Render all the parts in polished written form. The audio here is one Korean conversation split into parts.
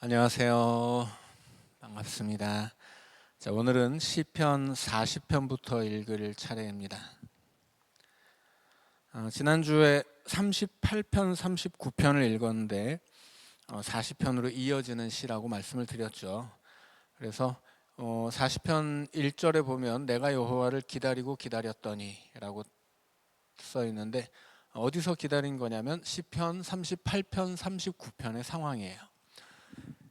안녕하세요. 반갑습니다. 자, 오늘은 시편 40편부터 읽을 차례입니다. 지난주에 38편, 39편을 읽었는데 40편으로 이어지는 시라고 말씀을 드렸죠. 그래서 40편 1절에 보면 내가 여호와를 기다리고 기다렸더니 라고 써 있는데 어디서 기다린 거냐면 시편 38편, 39편의 상황이에요.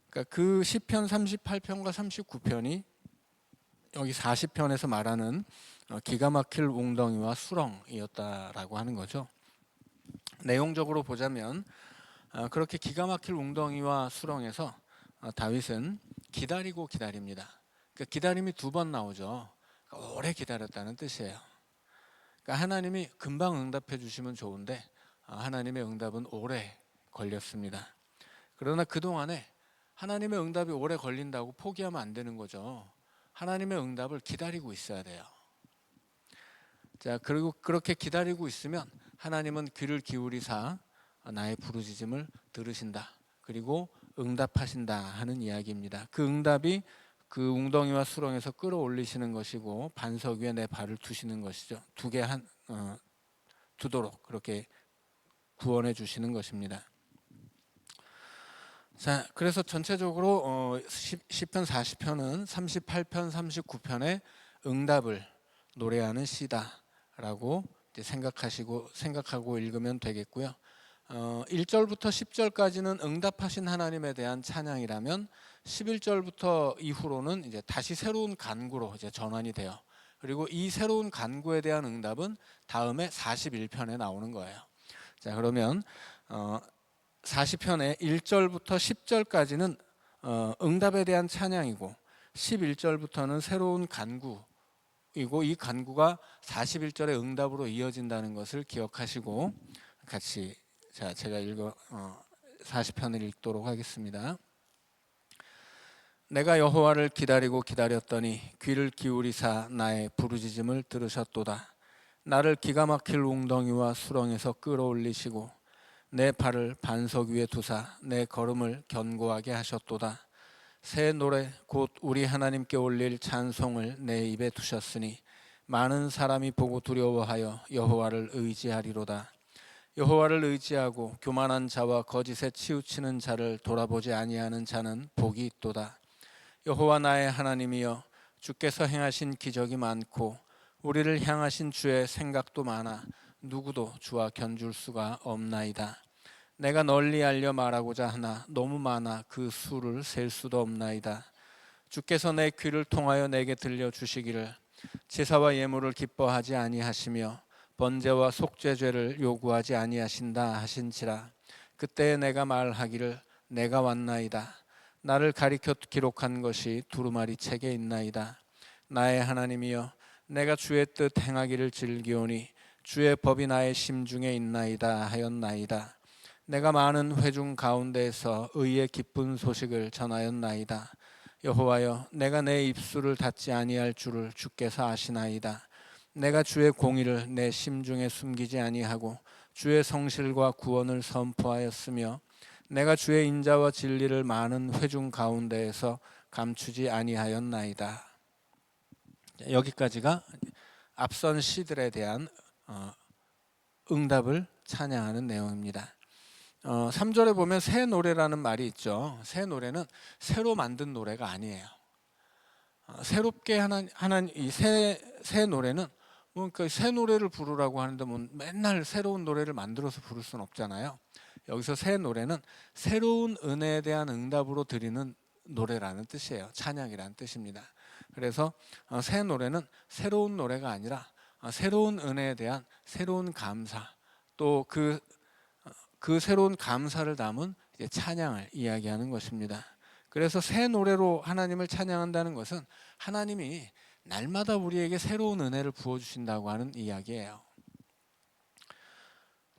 그러니까 그 시편 38편과 39편이 여기 40편에서 말하는 기가 막힐 웅덩이와 수렁이었다라고 하는 거죠. 내용적으로 보자면 그렇게 기가 막힐 웅덩이와 수렁에서 다윗은 기다리고 기다립니다. 그러니까 기다림이 두 번 나오죠. 그러니까 오래 기다렸다는 뜻이에요. 그러니까 하나님이 금방 응답해 주시면 좋은데 하나님의 응답은 오래 걸렸습니다. 그러나 그동안에 하나님의 응답이 오래 걸린다고 포기하면 안 되는 거죠. 하나님의 응답을 기다리고 있어야 돼요. 자, 그리고 그렇게 기다리고 있으면 하나님은 귀를 기울이사 나의 부르짖음을 들으신다. 그리고 응답하신다 하는 이야기입니다. 그 응답이 그 웅덩이와 수렁에서 끌어올리시는 것이고 반석 위에 내 발을 두시는 것이죠. 두도록 그렇게 구원해 주시는 것입니다. 자, 그래서 전체적으로 시편 40편은 38편, 39편의 응답을 노래하는 시다라고 이제 생각하고 읽으면 되겠고요. 1절부터 10절까지는 응답하신 하나님에 대한 찬양이라면 11절부터 이후로는 이제 다시 새로운 간구로 이제 전환이 돼요. 그리고 이 새로운 간구에 대한 응답은 다음에 41편에 나오는 거예요. 자, 그러면 40편의 1절부터 10절까지는 응답에 대한 찬양이고 11절부터는 새로운 간구이고 이 간구가 41절의 응답으로 이어진다는 것을 기억하시고 같이 제가 40편을 읽도록 하겠습니다. 내가 여호와를 기다리고 기다렸더니 귀를 기울이사 나의 부르짖음을 들으셨도다. 나를 기가 막힐 웅덩이와 수렁에서 끌어올리시고 내 발을 반석 위에 두사 내 걸음을 견고하게 하셨도다. 새 노래 곧 우리 하나님께 올릴 찬송을 내 입에 두셨으니 많은 사람이 보고 두려워하여 여호와를 의지하리로다. 여호와를 의지하고 교만한 자와 거짓에 치우치는 자를 돌아보지 아니하는 자는 복이 있도다. 여호와 나의 하나님이여 주께서 행하신 기적이 많고 우리를 향하신 주의 생각도 많아 누구도 주와 견줄 수가 없나이다. 내가 널리 알려 말하고자 하나 너무 많아 그 수를 셀 수도 없나이다. 주께서 내 귀를 통하여 내게 들려주시기를 제사와 예물을 기뻐하지 아니하시며 번제와 속죄죄를 요구하지 아니하신다 하신지라. 그때 내가 말하기를 내가 왔나이다. 나를 가리켜 기록한 것이 두루마리 책에 있나이다. 나의 하나님이여 내가 주의 뜻 행하기를 즐기오니 주의 법이 나의 심중에 있나이다 하였나이다. 내가 많은 회중 가운데에서 의의 기쁜 소식을 전하였나이다. 여호와여 내가 내 입술을 닫지 아니할 줄을 주께서 아시나이다. 내가 주의 공의를 내 심중에 숨기지 아니하고 주의 성실과 구원을 선포하였으며 내가 주의 인자와 진리를 많은 회중 가운데에서 감추지 아니하였나이다. 여기까지가 앞선 시들에 대한 응답을 찬양하는 내용입니다. 3절에 보면 새 노래라는 말이 있죠. 새 노래는 새로 만든 노래가 아니에요. 새롭게 하는 이 새 노래는 그러니까 새 노래를 부르라고 하는데 뭐 맨날 새로운 노래를 만들어서 부를 수는 없잖아요. 여기서 새 노래는 새로운 은혜에 대한 응답으로 드리는 노래라는 뜻이에요. 찬양이라는 뜻입니다. 그래서 새 노래는 새로운 노래가 아니라 새로운 은혜에 대한 새로운 감사 또 그 새로운 감사를 담은 이제 찬양을 이야기하는 것입니다. 그래서 새 노래로 하나님을 찬양한다는 것은 하나님이 날마다 우리에게 새로운 은혜를 부어주신다고 하는 이야기예요.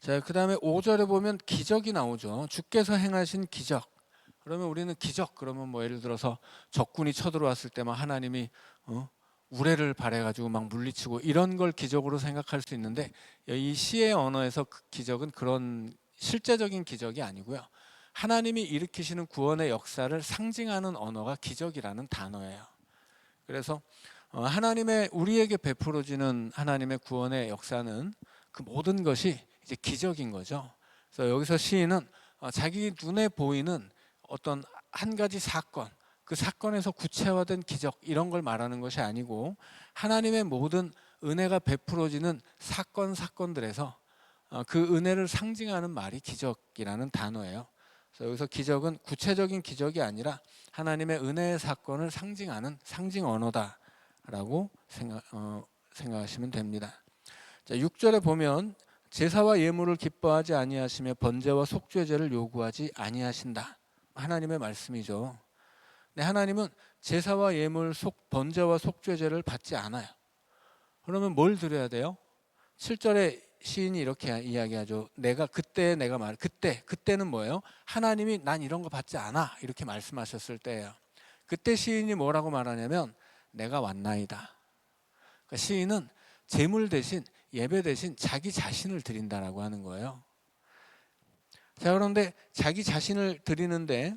자, 그 다음에 5절에 보면 기적이 나오죠. 주께서 행하신 기적. 그러면 우리는 기적 그러면 뭐 예를 들어서 적군이 쳐들어왔을 때 막 하나님이 우레를 발해가지고 막 물리치고 이런 걸 기적으로 생각할 수 있는데 이 시의 언어에서 그 기적은 그런 실제적인 기적이 아니고요. 하나님이 일으키시는 구원의 역사를 상징하는 언어가 기적이라는 단어예요. 그래서 하나님의 우리에게 베풀어지는 하나님의 구원의 역사는 그 모든 것이 이제 기적인 거죠. 그래서 여기서 시인은 자기 눈에 보이는 어떤 한 가지 사건, 그 사건에서 구체화된 기적 이런 걸 말하는 것이 아니고 하나님의 모든 은혜가 베풀어지는 사건들에서 그 은혜를 상징하는 말이 기적이라는 단어예요. 그래서 여기서 기적은 구체적인 기적이 아니라 하나님의 은혜의 사건을 상징하는 상징 언어다라고 생각하시면 됩니다. 자, 6절에 보면 제사와 예물을 기뻐하지 아니하시며 번제와 속죄제를 요구하지 아니하신다. 하나님의 말씀이죠. 근데 하나님은 제사와 예물, 번제와 속죄제를 받지 않아요. 그러면 뭘 드려야 돼요? 7절에 시인이 이렇게 이야기하죠. 그때는 뭐예요? 하나님이 난 이런 거 받지 않아 이렇게 말씀하셨을 때예요. 그때 시인이 뭐라고 말하냐면 내가 왔나이다. 그러니까 시인은 제물 대신 예배 대신 자기 자신을 드린다라고 하는 거예요. 자, 그런데 자기 자신을 드리는데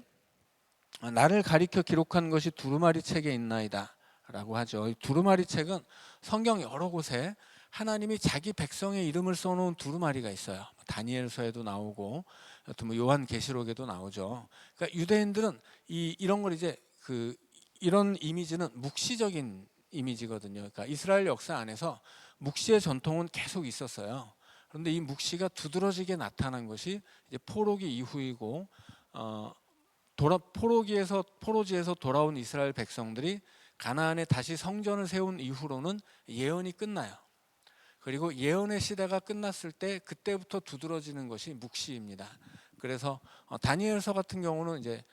나를 가리켜 기록한 것이 두루마리 책에 있나이다 라고 하죠. 이 두루마리 책은 성경 여러 곳에 하나님이 자기 백성의 이름을 써놓은 두루마리가 있어요. 다니엘서에도 나오고 뭐 요한계시록에도 나오죠. 그러니까 유대인들은 이런 걸 이제 이런 이미지는 묵시적인 이미지거든요. 그러니까 이스라엘 역사 안에서 묵시의 전통은 계속 있었어요. 그런데 이 묵시가 두드러지게 나타난 것이 이제 포로기 이후이고 포로지에서 돌아온 이스라엘 백성들이 가나안에 다시 성전을 세운 이후로는 예언이 끝나요. 그리고 예언의 시대가 끝났을 때 그때부터 두드러지는 것이 묵시입니다. 그래서 다니엘서 같은 경우는 이제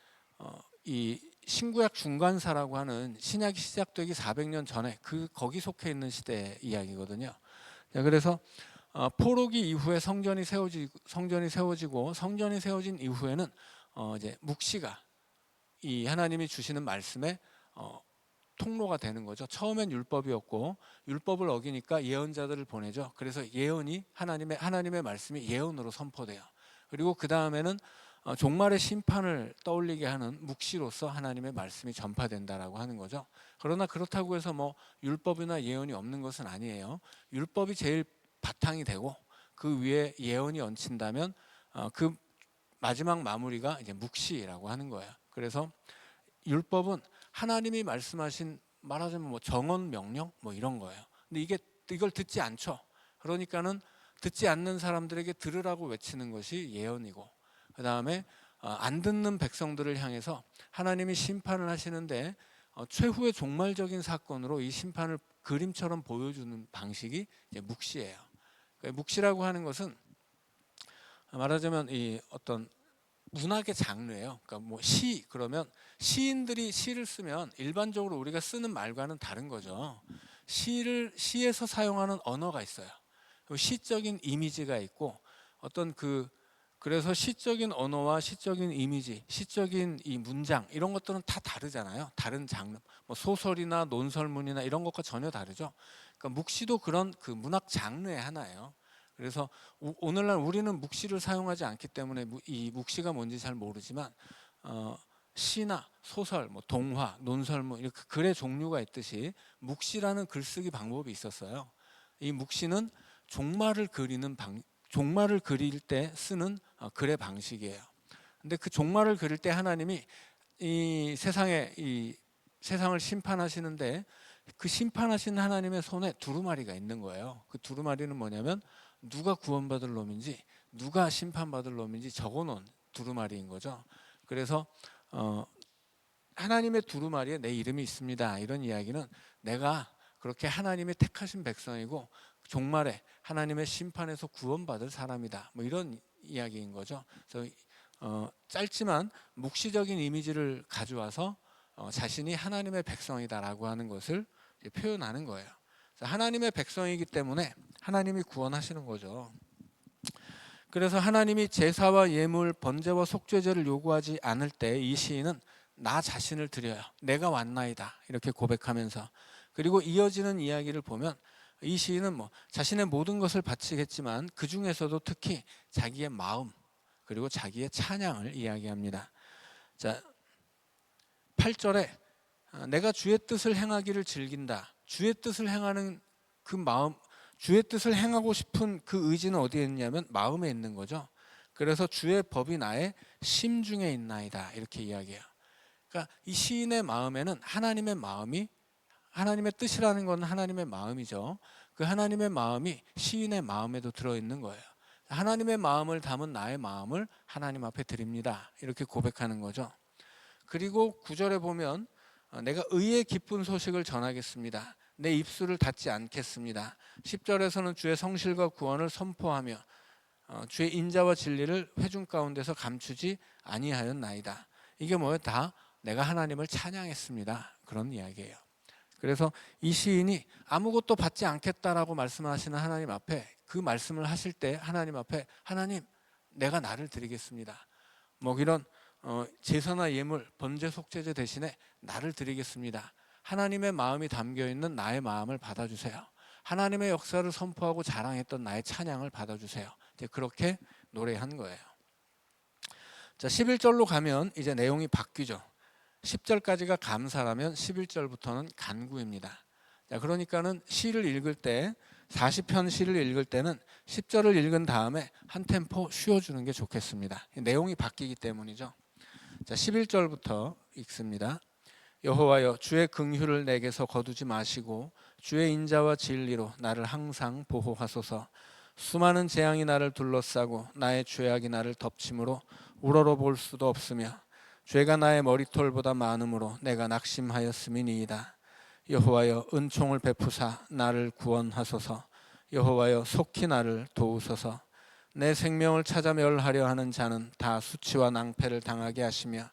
이 신구약 중간사라고 하는 신약이 시작되기 400년 전에 거기 속해 있는 시대의 이야기거든요. 그래서 포로기 이후에 성전이 세워지고 성전이 세워진 이후에는 이제 묵시가 이 하나님이 주시는 말씀에 통로가 되는 거죠. 처음엔 율법이었고 율법을 어기니까 예언자들을 보내죠. 그래서 예언이 하나님의 말씀이 예언으로 선포돼요. 그리고 그 다음에는 종말의 심판을 떠올리게 하는 묵시로서 하나님의 말씀이 전파된다라고 하는 거죠. 그러나 그렇다고 해서 뭐 율법이나 예언이 없는 것은 아니에요. 율법이 제일 바탕이 되고 그 위에 예언이 얹힌다면 그 마지막 마무리가 이제 묵시라고 하는 거예요. 그래서 율법은 하나님이 말씀하신 말하자면 뭐 정언 명령 뭐 이런 거예요. 근데 이걸 듣지 않죠. 그러니까는 듣지 않는 사람들에게 들으라고 외치는 것이 예언이고, 그 다음에 안 듣는 백성들을 향해서 하나님이 심판을 하시는데 최후의 종말적인 사건으로 이 심판을 그림처럼 보여주는 방식이 이제 묵시예요. 그러니까 묵시라고 하는 것은 말하자면 이 어떤 문학의 장르예요. 그러니까 뭐 그러면 시인들이 시를 쓰면 일반적으로 우리가 쓰는 말과는 다른 거죠. 시에서 사용하는 언어가 있어요. 시적인 이미지가 있고 그래서 시적인 언어와 시적인 이미지, 시적인 이 문장 이런 것들은 다 다르잖아요. 다른 장르, 뭐 소설이나 논설문이나 이런 것과 전혀 다르죠. 그러니까 묵시도 그런 그 문학 장르의 하나예요. 그래서 오늘날 우리는 묵시를 사용하지 않기 때문에 이 묵시가 뭔지 잘 모르지만 시나 소설, 뭐 동화, 논설문 이렇게 글의 종류가 있듯이 묵시라는 글쓰기 방법이 있었어요. 이 묵시는 종말을 그릴 때 쓰는 글의 방식이에요. 근데 그 종말을 그릴 때 하나님이 이 세상을 심판하시는데 그 심판하시는 하나님의 손에 두루마리가 있는 거예요. 그 두루마리는 뭐냐면 누가 구원받을 놈인지 누가 심판받을 놈인지 적어놓은 두루마리인 거죠. 그래서 하나님의 두루마리에 내 이름이 있습니다. 이런 이야기는 내가 그렇게 하나님의 택하신 백성이고 종말에 하나님의 심판에서 구원받을 사람이다. 뭐 이런 이야기인 거죠. 그래서 짧지만 묵시적인 이미지를 가져와서 자신이 하나님의 백성이다라고 하는 것을 표현하는 거예요. 하나님의 백성이기 때문에 하나님이 구원하시는 거죠. 그래서 하나님이 제사와 예물, 번제와 속죄제를 요구하지 않을 때 이 시인은 나 자신을 드려요. 내가 왔나이다. 이렇게 고백하면서, 그리고 이어지는 이야기를 보면 이 시인은 뭐 자신의 모든 것을 바치겠지만 그 중에서도 특히 자기의 마음, 그리고 자기의 찬양을 이야기합니다. 자, 8절에 내가 주의 뜻을 행하기를 즐긴다. 주의 뜻을 행하는 그 마음, 주의 뜻을 행하고 싶은 그 의지는 어디에 있냐면 마음에 있는 거죠. 그래서 주의 법이 나의 심중에 있나이다 이렇게 이야기해요. 그러니까 이 시인의 마음에는 하나님의 마음이, 하나님의 뜻이라는 건 하나님의 마음이죠. 그 하나님의 마음이 시인의 마음에도 들어있는 거예요. 하나님의 마음을 담은 나의 마음을 하나님 앞에 드립니다 이렇게 고백하는 거죠. 그리고 9절에 보면 내가 의의 기쁜 소식을 전하겠습니다. 내 입술을 닫지 않겠습니다. 10절에서는 주의 성실과 구원을 선포하며 주의 인자와 진리를 회중 가운데서 감추지 아니하였나이다. 이게 뭐예요? 다 내가 하나님을 찬양했습니다 그런 이야기예요. 그래서 이 시인이 아무것도 받지 않겠다라고 말씀하시는 하나님 앞에 그 말씀을 하실 때 하나님 앞에 하나님 내가 나를 드리겠습니다. 뭐 이런 제사나 예물, 번제 속죄제 대신에 나를 드리겠습니다. 하나님의 마음이 담겨있는 나의 마음을 받아주세요. 하나님의 역사를 선포하고 자랑했던 나의 찬양을 받아주세요. 이제 그렇게 노래한 거예요. 자, 11절로 가면 이제 내용이 바뀌죠. 10절까지가 감사라면 11절부터는 간구입니다. 자, 그러니까는 시를 읽을 때 40편 시를 읽을 때는 10절을 읽은 다음에 한 템포 쉬어주는 게 좋겠습니다. 내용이 바뀌기 때문이죠. 자, 11절부터 읽습니다. 여호와여 주의 긍휼을 내게서 거두지 마시고 주의 인자와 진리로 나를 항상 보호하소서. 수많은 재앙이 나를 둘러싸고 나의 죄악이 나를 덮침으로 우러러볼 수도 없으며 죄가 나의 머리털보다 많음으로 내가 낙심하였음이니이다. 여호와여 은총을 베푸사 나를 구원하소서. 여호와여 속히 나를 도우소서. 내 생명을 찾아 멸하려 하는 자는 다 수치와 낭패를 당하게 하시며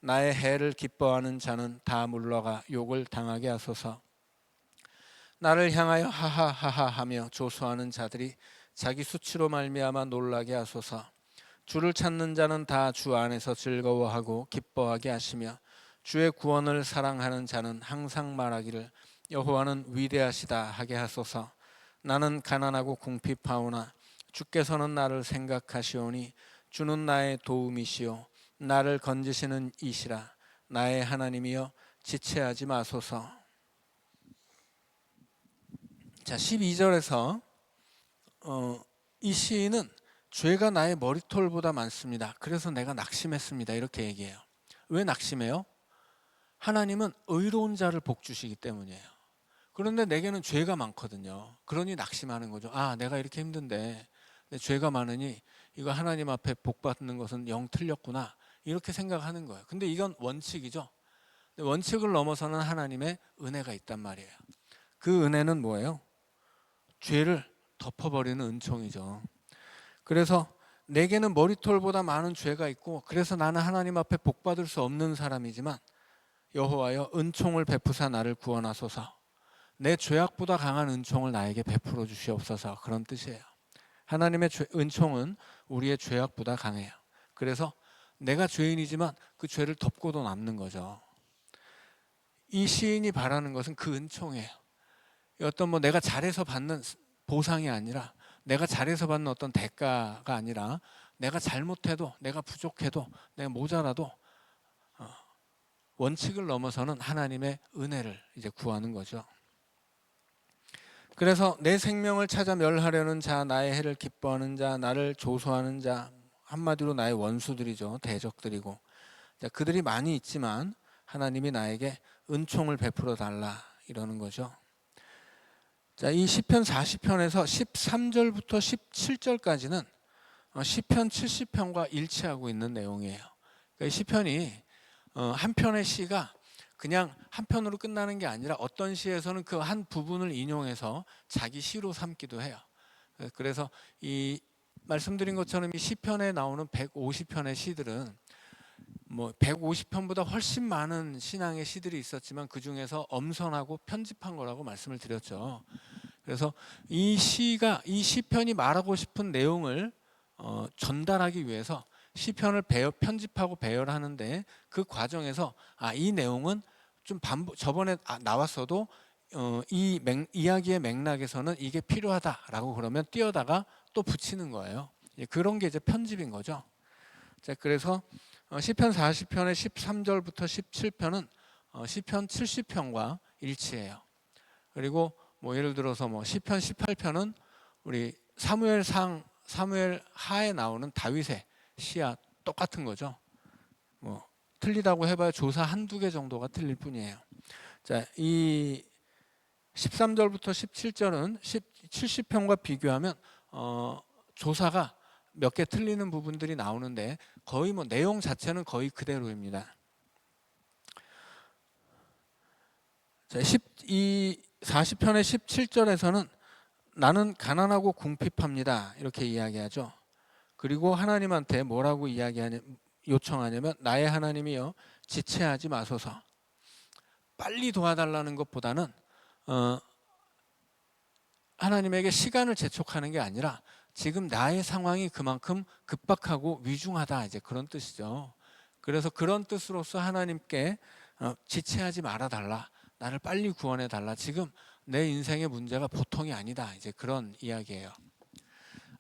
나의 해를 기뻐하는 자는 다 물러가 욕을 당하게 하소서. 나를 향하여 하하하하 하며 조소하는 자들이 자기 수치로 말미암아 놀라게 하소서. 주를 찾는 자는 다 주 안에서 즐거워하고 기뻐하게 하시며 주의 구원을 사랑하는 자는 항상 말하기를 여호와는 위대하시다 하게 하소서. 나는 가난하고 궁핍하오나 주께서는 나를 생각하시오니 주는 나의 도움이시오 나를 건지시는 이시라. 나의 하나님이여 지체하지 마소서. 자, 12절에서 이 시인은 죄가 나의 머리털보다 많습니다. 그래서 내가 낙심했습니다. 이렇게 얘기해요. 왜 낙심해요? 하나님은 의로운 자를 복 주시기 때문이에요. 그런데 내게는 죄가 많거든요. 그러니 낙심하는 거죠. 아, 내가 이렇게 힘든데 내 죄가 많으니 이거 하나님 앞에 복 받는 것은 영 틀렸구나. 이렇게 생각하는 거예요. 근데 이건 원칙이죠. 원칙을 넘어서는 하나님의 은혜가 있단 말이에요. 그 은혜는 뭐예요? 죄를 덮어버리는 은총이죠. 그래서 내게는 머리털보다 많은 죄가 있고 그래서 나는 하나님 앞에 복 받을 수 없는 사람이지만 여호와여 은총을 베푸사 나를 구원하소서. 내 죄악보다 강한 은총을 나에게 베풀어 주시옵소서. 그런 뜻이에요. 하나님의 은총은 우리의 죄악보다 강해요. 그래서 내가 죄인이지만 그 죄를 덮고도 남는 거죠. 이 시인이 바라는 것은 그 은총이에요. 어떤 뭐 내가 잘해서 받는 보상이 아니라 내가 잘해서 받는 어떤 대가가 아니라 내가 잘못해도 내가 부족해도 내가 모자라도 원칙을 넘어서는 하나님의 은혜를 이제 구하는 거죠. 그래서 내 생명을 찾아 멸하려는 자, 나의 해를 기뻐하는 자, 나를 조소하는 자, 한마디로 나의 원수들이죠. 대적들이고 그들이 많이 있지만 하나님이 나에게 은총을 베풀어 달라 이러는 거죠. 자, 이 시편 40편에서 13절부터 17절까지는 시편 70편과 일치하고 있는 내용이에요. 그러니까 시편이 한 편의 시가 그냥 한 편으로 끝나는 게 아니라 어떤 시에서는 그 한 부분을 인용해서 자기 시로 삼기도 해요. 그래서 이 말씀드린 것처럼 이 시편에 나오는 150편의 시들은 뭐 150편보다 훨씬 많은 신앙의 시들이 있었지만 그 중에서 엄선하고 편집한 거라고 말씀을 드렸죠. 그래서 이 시편이 말하고 싶은 내용을 전달하기 위해서 시편을 편집하고 배열하는데 그 과정에서 이 내용은 좀 저번에 나왔어도 이 이야기의 맥락에서는 이게 필요하다라고 그러면 띄어다가 또 붙이는 거예요. 그런 게 이제 편집인 거죠. 자, 그래서 시편 40편의 13절부터 17편은 시편 70편과 일치해요. 그리고 뭐 예를 들어서 뭐 시편 18편은 우리 사무엘 하에 나오는 다윗의 시와 똑같은 거죠. 뭐 틀리다고 해봐야 조사 한두 개 정도가 틀릴 뿐이에요. 자, 이 13절부터 17절은 70편과 비교하면 조사가 몇 개 틀리는 부분들이 나오는데 거의 뭐 내용 자체는 거의 그대로입니다. 자, 이 40편의 17절에서는 나는 가난하고 궁핍합니다 이렇게 이야기하죠. 그리고 하나님한테 뭐라고 요청하냐면 나의 하나님이여 지체하지 마소서. 빨리 도와달라는 것보다는 하나님에게 시간을 재촉하는 게 아니라 지금 나의 상황이 그만큼 급박하고 위중하다, 이제 그런 뜻이죠. 그래서 그런 뜻으로서 하나님께 지체하지 말아달라, 나를 빨리 구원해달라, 지금 내 인생의 문제가 보통이 아니다, 이제 그런 이야기예요.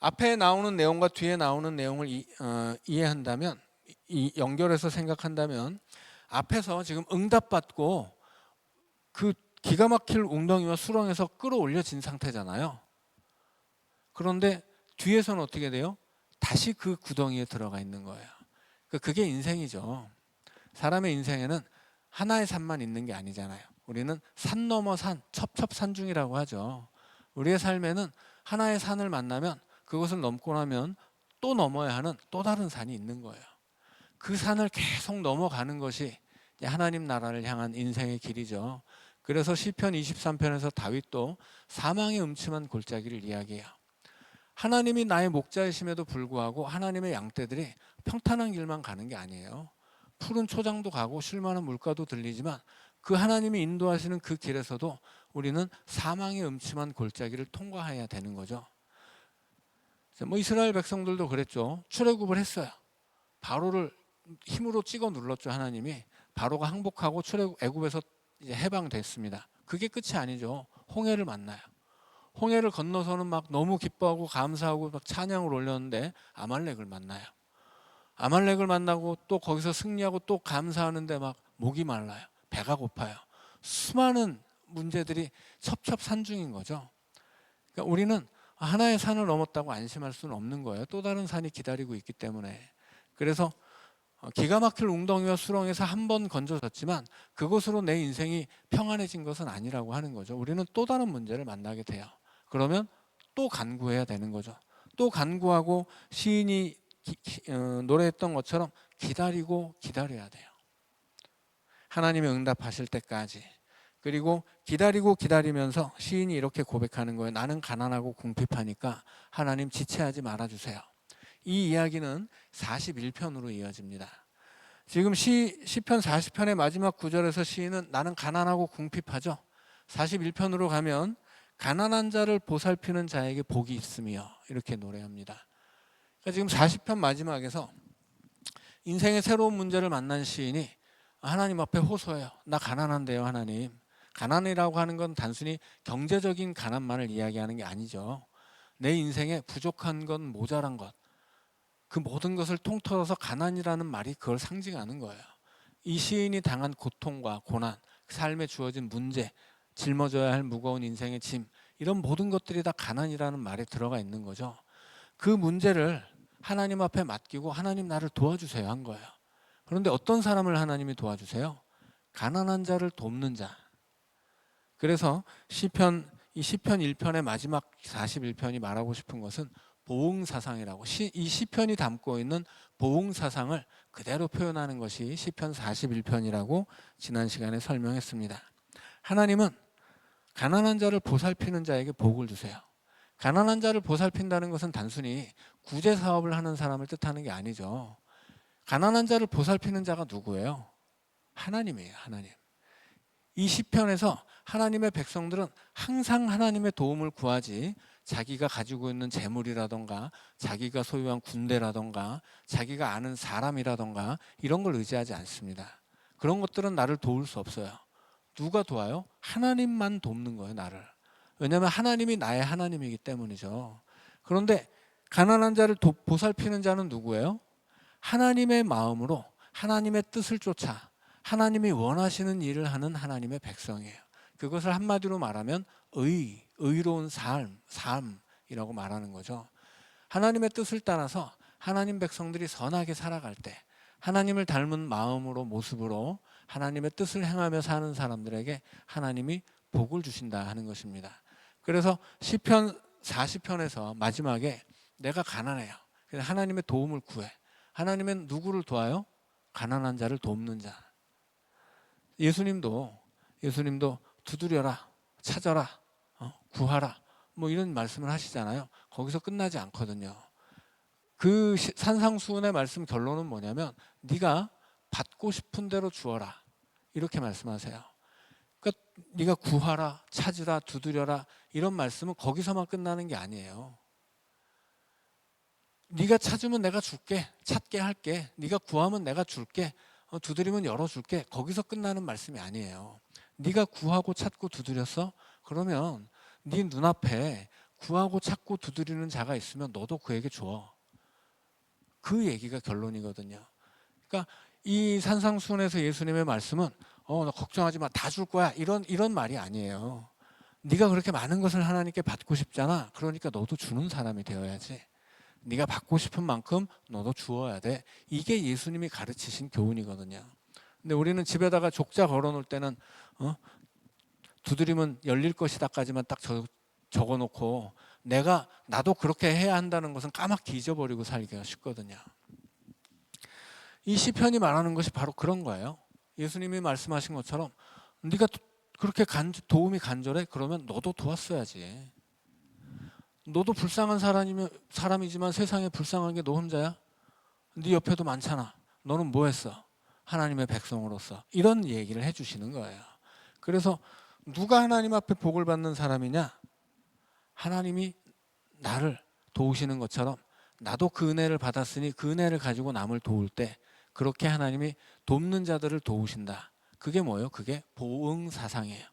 앞에 나오는 내용과 뒤에 나오는 내용을 이해한다면, 연결해서 생각한다면, 앞에서 지금 응답받고 그 기가 막힐 웅덩이와 수렁에서 끌어올려진 상태잖아요. 그런데 뒤에서는 어떻게 돼요? 다시 그 구덩이에 들어가 있는 거예요. 그게 인생이죠. 사람의 인생에는 하나의 산만 있는 게 아니잖아요. 우리는 산 넘어 산, 첩첩산중이라고 하죠. 우리의 삶에는 하나의 산을 만나면 그것을 넘고 나면 또 넘어야 하는 또 다른 산이 있는 거예요. 그 산을 계속 넘어가는 것이 하나님 나라를 향한 인생의 길이죠. 그래서 시편 23편에서 다윗도 사망의 음침한 골짜기를 이야기해요. 하나님이 나의 목자이심에도 불구하고 하나님의 양떼들이 평탄한 길만 가는 게 아니에요. 푸른 초장도 가고 쉴만한 물가도 들리지만 그 하나님이 인도하시는 그 길에서도 우리는 사망의 음침한 골짜기를 통과해야 되는 거죠. 뭐 이스라엘 백성들도 그랬죠. 출애굽을 했어요. 바로를 힘으로 찍어 눌렀죠. 하나님이. 바로가 항복하고 애굽에서 이제 해방됐습니다. 그게 끝이 아니죠. 홍해를 만나요. 홍해를 건너서는 막 너무 기뻐하고 감사하고 막 찬양을 올렸는데 아말렉을 만나요. 아말렉을 만나고 또 거기서 승리하고 또 감사하는데 막 목이 말라요. 배가 고파요. 수많은 문제들이 첩첩산중인 거죠. 그러니까 우리는 하나의 산을 넘었다고 안심할 수는 없는 거예요. 또 다른 산이 기다리고 있기 때문에. 그래서 기가 막힐 웅덩이와 수렁에서 한 번 건져졌지만 그것으로 내 인생이 평안해진 것은 아니라고 하는 거죠. 우리는 또 다른 문제를 만나게 돼요. 그러면 또 간구해야 되는 거죠. 또 간구하고 시인이 노래했던 것처럼 기다리고 기다려야 돼요. 하나님이 응답하실 때까지. 그리고 기다리고 기다리면서 시인이 이렇게 고백하는 거예요. 나는 가난하고 궁핍하니까 하나님 지체하지 말아주세요. 이 이야기는 41편으로 이어집니다. 지금 시편 40편의 마지막 구절에서 시인은 나는 가난하고 궁핍하죠. 41편으로 가면 가난한 자를 보살피는 자에게 복이 있으며 이렇게 노래합니다. 그러니까 지금 40편 마지막에서 인생의 새로운 문제를 만난 시인이 하나님 앞에 호소해요. 나 가난한데요, 하나님. 가난이라고 하는 건 단순히 경제적인 가난만을 이야기하는 게 아니죠. 내 인생에 부족한 것, 모자란 것, 그 모든 것을 통틀어서 가난이라는 말이 그걸 상징하는 거예요. 이 시인이 당한 고통과 고난, 삶에 주어진 문제, 짊어져야 할 무거운 인생의 짐, 이런 모든 것들이 다 가난이라는 말에 들어가 있는 거죠. 그 문제를 하나님 앞에 맡기고 하나님 나를 도와주세요 한 거예요. 그런데 어떤 사람을 하나님이 도와주세요? 가난한 자를 돕는 자. 그래서 시편 1편의 마지막 41편이 말하고 싶은 것은 보응사상이라고, 이 시편이 담고 있는 보응사상을 그대로 표현하는 것이 시편 41편이라고 지난 시간에 설명했습니다. 하나님은 가난한 자를 보살피는 자에게 복을 주세요. 가난한 자를 보살핀다는 것은 단순히 구제 사업을 하는 사람을 뜻하는 게 아니죠. 가난한 자를 보살피는 자가 누구예요? 하나님이에요. 하나님. 이 시편에서 하나님의 백성들은 항상 하나님의 도움을 구하지 자기가 가지고 있는 재물이라던가 자기가 소유한 군대라던가 자기가 아는 사람이라던가 이런 걸 의지하지 않습니다. 그런 것들은 나를 도울 수 없어요. 누가 도와요? 하나님만 돕는 거예요, 나를. 왜냐하면 하나님이 나의 하나님이기 때문이죠. 그런데 가난한 자를 보살피는 자는 누구예요? 하나님의 마음으로 하나님의 뜻을 쫓아 하나님이 원하시는 일을 하는 하나님의 백성이에요. 그것을 한마디로 말하면 의로운 삶이라고 말하는 거죠. 하나님의 뜻을 따라서 하나님 백성들이 선하게 살아갈 때 하나님을 닮은 마음으로 모습으로 하나님의 뜻을 행하며 사는 사람들에게 하나님이 복을 주신다 하는 것입니다. 그래서 시편 40편에서 마지막에 내가 가난해요. 그래서 하나님의 도움을 구해. 하나님은 누구를 도와요? 가난한 자를 돕는 자. 예수님도 두드려라, 찾아라, 구하라 뭐 이런 말씀을 하시잖아요. 거기서 끝나지 않거든요. 그 산상수훈의 말씀 결론은 뭐냐면 네가 받고 싶은 대로 주어라 이렇게 말씀하세요. 그러니까 네가 구하라, 찾으라, 두드려라 이런 말씀은 거기서만 끝나는 게 아니에요. 네가 찾으면 내가 줄게, 찾게 할게, 네가 구하면 내가 줄게, 두드리면 열어줄게. 거기서 끝나는 말씀이 아니에요. 네가 구하고 찾고 두드렸어? 그러면 네 눈앞에 구하고 찾고 두드리는 자가 있으면 너도 그에게 줘. 그 얘기가 결론이거든요. 그러니까 이 산상수훈에서 예수님의 말씀은 너 걱정하지 마, 다 줄 거야 이런 말이 아니에요. 네가 그렇게 많은 것을 하나님께 받고 싶잖아. 그러니까 너도 주는 사람이 되어야지. 네가 받고 싶은 만큼 너도 주어야 돼. 이게 예수님이 가르치신 교훈이거든요. 근데 우리는 집에다가 족자 걸어놓을 때는 두드리면 열릴 것이다까지만 딱 적어놓고 나도 그렇게 해야 한다는 것은 까맣게 잊어버리고 살기가 쉽거든요. 이 시편이 말하는 것이 바로 그런 거예요. 예수님이 말씀하신 것처럼 네가 그렇게 도움이 간절해? 그러면 너도 도왔어야지. 너도 불쌍한 사람이지만 세상에 불쌍한 게 너 혼자야? 네 옆에도 많잖아. 너는 뭐 했어? 하나님의 백성으로서. 이런 얘기를 해주시는 거예요. 그래서 누가 하나님 앞에 복을 받는 사람이냐? 하나님이 나를 도우시는 것처럼 나도 그 은혜를 받았으니 그 은혜를 가지고 남을 도울 때 그렇게 하나님이 돕는 자들을 도우신다. 그게 뭐예요? 그게 보응사상이에요.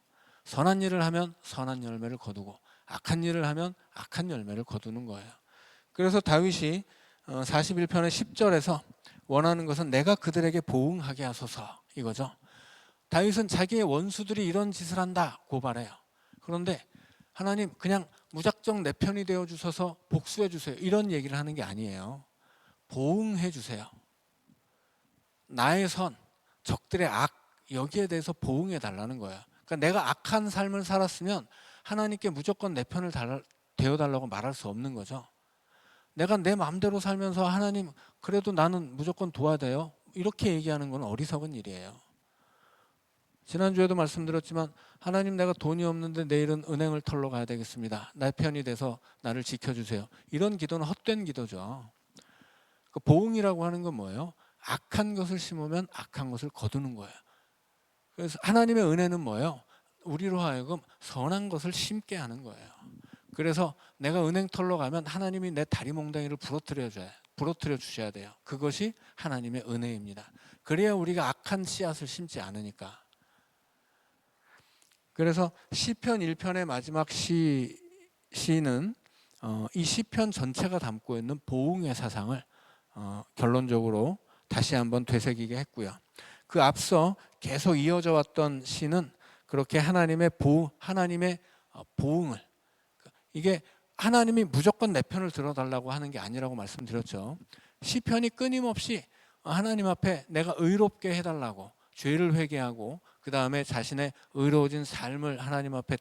선한 일을 하면 선한 열매를 거두고 악한 일을 하면 악한 열매를 거두는 거예요. 그래서 다윗이 41편의 10절에서 원하는 것은 내가 그들에게 보응하게 하소서 이거죠. 다윗은 자기의 원수들이 이런 짓을 한다 고발해요. 그런데 하나님 그냥 무작정 내 편이 되어 주셔서 복수해 주세요 이런 얘기를 하는 게 아니에요. 보응해 주세요. 나의 선, 적들의 악 여기에 대해서 보응해 달라는 거예요. 그러니까 내가 악한 삶을 살았으면 하나님께 무조건 내 편을 되어달라고 말할 수 없는 거죠. 내가 내 마음대로 살면서 하나님 그래도 나는 무조건 도와야 돼요 이렇게 얘기하는 건 어리석은 일이에요. 지난주에도 말씀드렸지만 하나님 내가 돈이 없는데 내일은 은행을 털러 가야 되겠습니다. 내 편이 돼서 나를 지켜주세요. 이런 기도는 헛된 기도죠. 그 보응이라고 하는 건 뭐예요? 악한 것을 심으면 악한 것을 거두는 거예요. 그래서 하나님의 은혜는 뭐예요? 우리로 하여금 선한 것을 심게 하는 거예요. 그래서 내가 은행 털러 가면 하나님이 내 다리 몽둥이를 부러뜨려 주셔야 돼요. 그것이 하나님의 은혜입니다. 그래야 우리가 악한 씨앗을 심지 않으니까. 그래서 시편 1편의 마지막 시는 이 시편 전체가 담고 있는 보응의 사상을 결론적으로 다시 한번 되새기게 했고요. 그 앞서 계속 이어져 왔던 시는 그렇게 하나님의 보응을 이게 하나님이 무조건 내 편을 들어달라고 하는 게 아니라고 말씀드렸죠. 시편이 끊임없이 하나님 앞에 내가 의롭게 해달라고 죄를 회개하고 그 다음에 자신의 의로워진 삶을 하나님 앞에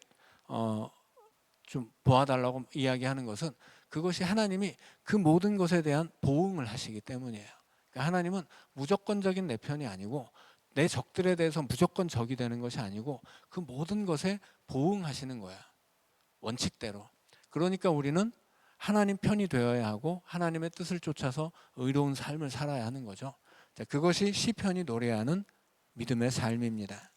좀 보아달라고 이야기하는 것은 그것이 하나님이 그 모든 것에 대한 보응을 하시기 때문이에요. 그러니까 하나님은 무조건적인 내 편이 아니고 내 적들에 대해서 무조건 적이 되는 것이 아니고 그 모든 것에 보응하시는 거야. 원칙대로. 그러니까 우리는 하나님 편이 되어야 하고 하나님의 뜻을 쫓아서 의로운 삶을 살아야 하는 거죠. 그것이 시편이 노래하는 믿음의 삶입니다.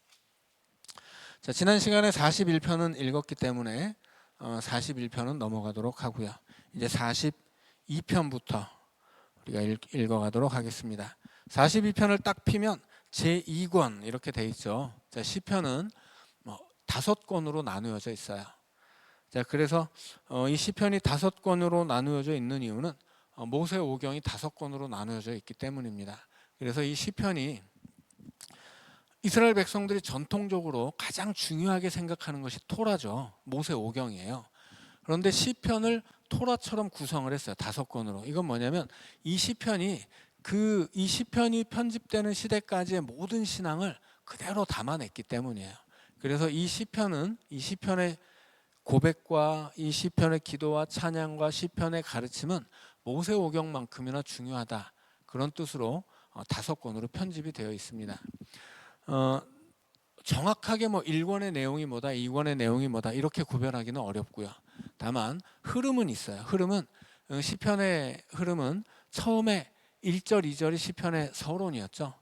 자, 지난 시간에 41편은 읽었기 때문에 41편은 넘어가도록 하고요. 이제 42편부터 우리가 읽어가도록 하겠습니다. 42편을 딱 피면 제2권 이렇게 돼 있죠. 자, 시편은 5권으로 나누어져 있어요. 자, 그래서 이 시편이 5권으로 나누어져 있는 이유는 모세오경이 5권으로 나누어져 있기 때문입니다. 그래서 이 시편이 이스라엘 백성들이 전통적으로 가장 중요하게 생각하는 것이 토라죠. 모세오경이에요. 그런데 시편을 토라처럼 구성을 했어요. 5권으로. 이건 뭐냐면 이 시편이 이 시편이 편집되는 시대까지의 모든 신앙을 그대로 담아냈기 때문이에요. 그래서 이 시편의 고백과 이 시편의 기도와 찬양과 시편의 가르침은 모세오경만큼이나 중요하다. 그런 뜻으로 5권으로 편집이 되어 있습니다. 정확하게 1권의 내용이 뭐다, 2권의 내용이 뭐다 이렇게 구별하기는 어렵고요. 다만 흐름은 있어요. 시편의 흐름은 처음에 1절, 2절이 시편의 서론이었죠.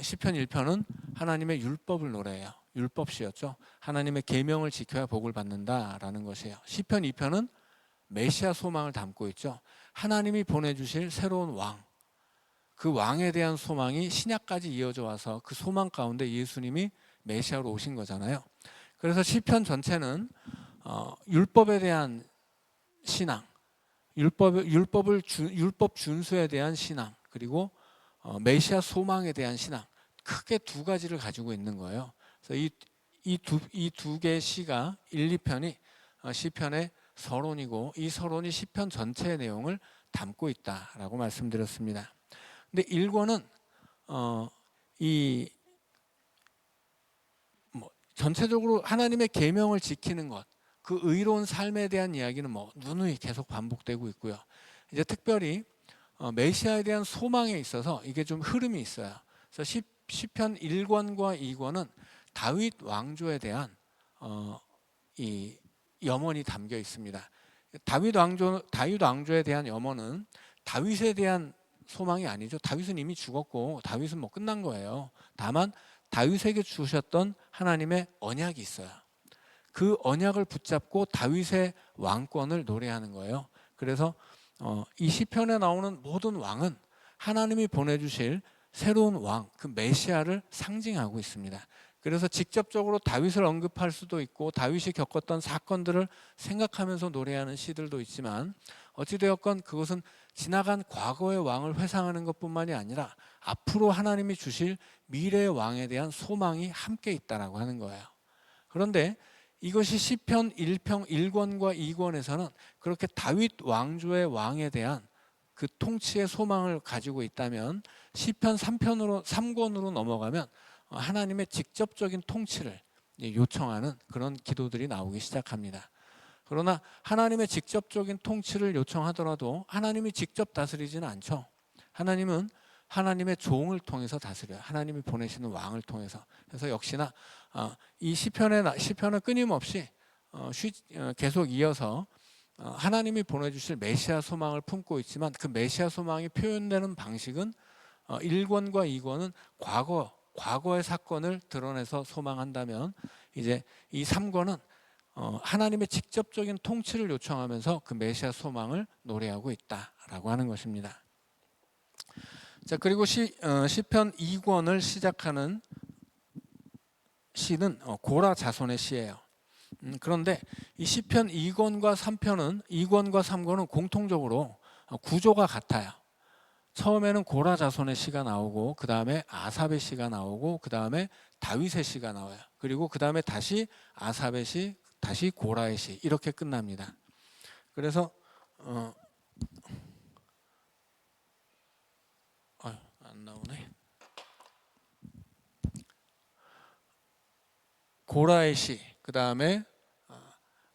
시편 1편은 하나님의 율법을 노래해요. 율법시였죠. 하나님의 계명을 지켜야 복을 받는다라는 것이에요. 시편 2편은 메시아 소망을 담고 있죠. 하나님이 보내주실 새로운 왕, 그 왕에 대한 소망이 신약까지 이어져 와서 그 소망 가운데 예수님이 메시아로 오신 거잖아요. 그래서 시편 전체는 율법에 대한 신앙, 율법 준수에 대한 신앙, 그리고 메시아 소망에 대한 신앙, 크게 2가지를 가지고 있는 거예요. 그래서 이 두 개의 시가 1, 2편이 시편의 서론이고 이 서론이 시편 전체의 내용을 담고 있다라고 말씀드렸습니다. 근데 1권은 전체적으로 하나님의 계명을 지키는 것, 그 의로운 삶에 대한 이야기는 누누이 계속 반복되고 있고요. 이제 특별히 메시아에 대한 소망에 있어서 이게 좀 흐름이 있어요. 그래서 시편 1권과 2권은 다윗 왕조에 대한 이 염원이 담겨 있습니다. 다윗 왕조에 대한 염원은 다윗에 대한 소망이 아니죠. 다윗은 이미 죽었고 다윗은 끝난 거예요. 다만 다윗에게 주셨던 하나님의 언약이 있어요. 그 언약을 붙잡고 다윗의 왕권을 노래하는 거예요. 그래서 이 시편에 나오는 모든 왕은 하나님이 보내주실 새로운 왕, 그 메시아를 상징하고 있습니다. 그래서 직접적으로 다윗을 언급할 수도 있고 다윗이 겪었던 사건들을 생각하면서 노래하는 시들도 있지만 어찌되었건 그것은 지나간 과거의 왕을 회상하는 것뿐만이 아니라 앞으로 하나님이 주실 미래의 왕에 대한 소망이 함께 있다라고 하는 거예요. 그런데 이것이 시편 1권과 2권에서는 그렇게 다윗 왕조의 왕에 대한 그 통치의 소망을 가지고 있다면 시편 3권으로 넘어가면 하나님의 직접적인 통치를 요청하는 그런 기도들이 나오기 시작합니다. 그러나 하나님의 직접적인 통치를 요청하더라도 하나님이 직접 다스리지는 않죠. 하나님은 하나님의 종을 통해서 다스려요. 하나님이 보내시는 왕을 통해서. 그래서 역시나 이 시편은 끊임없이 계속 이어서 하나님이 보내주실 메시아 소망을 품고 있지만 그 메시아 소망이 표현되는 방식은 1권과 2권은 과거의 사건을 드러내서 소망한다면 이제 이 3권은 하나님의 직접적인 통치를 요청하면서 그 메시아 소망을 노래하고 있다라고 하는 것입니다. 자, 그리고 시편 2권을 시작하는 시는 고라 자손의 시예요. 그런데 이 시편 2권과 3권은 공통적으로 구조가 같아요. 처음에는 고라 자손의 시가 나오고 그 다음에 아삽의 시가 나오고 그 다음에 다윗의 시가 나와요. 그리고 그 다음에 다시 아삽의 시, 다시 고라의 시 이렇게 끝납니다. 그래서 안 나오네. 고라의 시, 그 다음에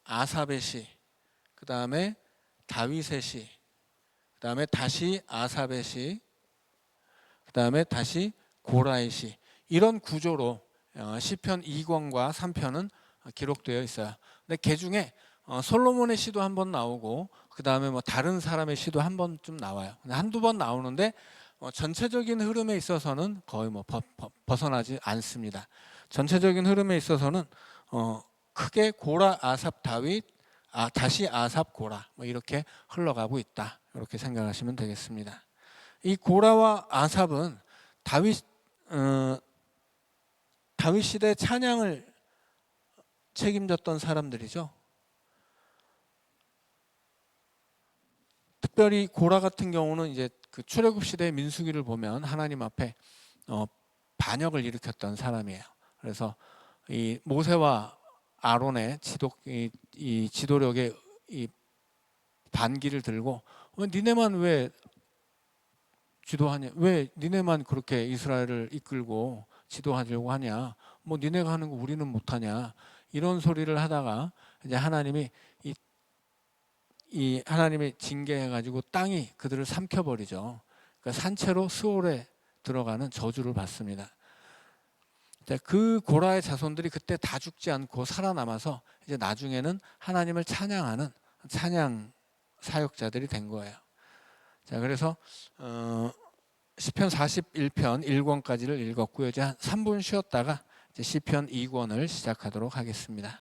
아삽의 시, 그 다음에 다윗의 시, 그 다음에 다시 아삽의 시, 그 다음에 다시 고라의 시, 이런 구조로 시편 2권과 3편은 기록되어 있어요. 근데 그 중에 솔로몬의 시도 한 번 나오고 그 다음에 다른 사람의 시도 한 번쯤 나와요. 한두 번 나오는데 전체적인 흐름에 있어서는 거의 벗어나지 않습니다. 전체적인 흐름에 있어서는 크게 고라, 아삽, 다윗, 다시 아삽, 고라 이렇게 흘러가고 있다. 이렇게 생각하시면 되겠습니다. 이 고라와 아삽은 다윗 시대 찬양을 책임졌던 사람들이죠. 특별히 고라 같은 경우는 이제 그 출애굽 시대 민수기를 보면 하나님 앞에 반역을 일으켰던 사람이에요. 그래서 이 모세와 아론의 이 지도력의 이 반기를 들고 니네만 왜 지도하냐? 왜 니네만 그렇게 이스라엘을 이끌고 지도하려고 하냐? 뭐 니네가 하는 거 우리는 못하냐? 이런 소리를 하다가 이제 하나님이 하나님이 징계해가지고 땅이 그들을 삼켜버리죠. 그러니까 산채로 스올에 들어가는 저주를 받습니다. 그 고라의 자손들이 그때 다 죽지 않고 살아남아서 이제 나중에는 하나님을 찬양하는 찬양 사역자들이 된 거예요. 자, 그래서 시편 41편 1권까지를 읽었고요. 이제 한 3분 쉬었다가 이제 시편 2권을 시작하도록 하겠습니다.